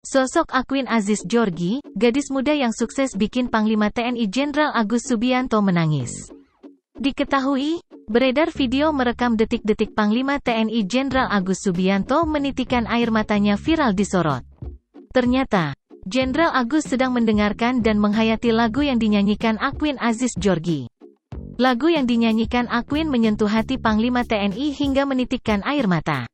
Sosok Aquin Aziz Georgie, gadis muda yang sukses bikin Panglima TNI Jenderal Agus Subianto menangis. Diketahui, beredar video merekam detik-detik Panglima TNI Jenderal Agus Subianto menitikan air matanya viral disorot. Ternyata, Jenderal Agus sedang mendengarkan dan menghayati lagu yang dinyanyikan Aquin Aziz Georgie. Lagu yang dinyanyikan Aquin menyentuh hati Panglima TNI hingga menitikkan air mata.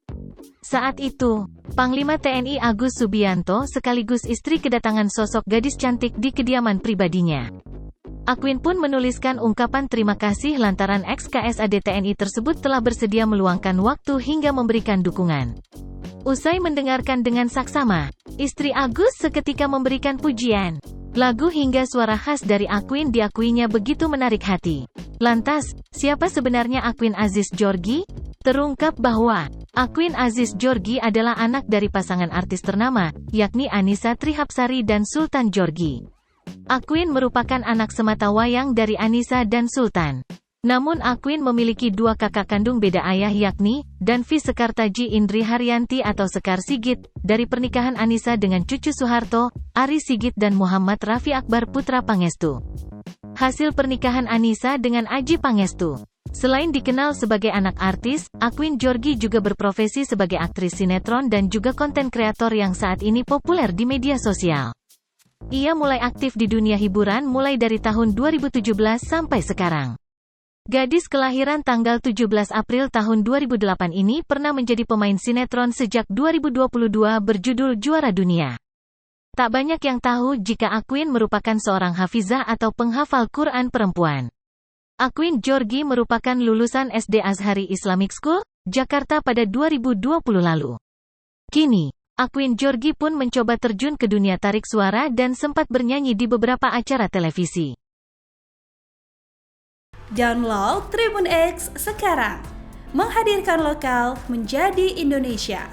Saat itu, Panglima TNI Agus Subianto sekaligus istri kedatangan sosok gadis cantik di kediaman pribadinya. Aquin pun menuliskan ungkapan terima kasih lantaran ex-KSAD TNI tersebut telah bersedia meluangkan waktu hingga memberikan dukungan. Usai mendengarkan dengan saksama, istri Agus seketika memberikan pujian. Lagu hingga suara khas dari Aquin diakuinya begitu menarik hati. Lantas, siapa sebenarnya Aquin Aziz Georgie? Terungkap bahwa Aquin Aziz Georgie adalah anak dari pasangan artis ternama, yakni Annisa Trihapsari dan Sultan Georgie. Aquin merupakan anak semata wayang dari Annisa dan Sultan. Namun Aquin memiliki dua kakak kandung beda ayah yakni, Danvi Sekartaji Indri Haryanti atau Sekar Sigit, dari pernikahan Annisa dengan cucu Soeharto, Ari Sigit dan Muhammad Raffi Akbar putra Pangestu. Hasil pernikahan Annisa dengan Adjie Pangestu. Selain dikenal sebagai anak artis, Aquin Georgie juga berprofesi sebagai aktris sinetron dan juga konten kreator yang saat ini populer di media sosial. Ia mulai aktif di dunia hiburan mulai dari tahun 2017 sampai sekarang. Gadis kelahiran tanggal 17 April tahun 2008 ini pernah menjadi pemain sinetron sejak 2022 berjudul Juara Dunia. Tak banyak yang tahu jika Aquin merupakan seorang hafizah atau penghafal Quran perempuan. Aquin Georgie merupakan lulusan SD Azhari Islamic School, Jakarta pada 2020 lalu. Kini, Aquin Georgie pun mencoba terjun ke dunia tarik suara dan sempat bernyanyi di beberapa acara televisi. Download Tribun X sekarang, menghadirkan lokal menjadi Indonesia.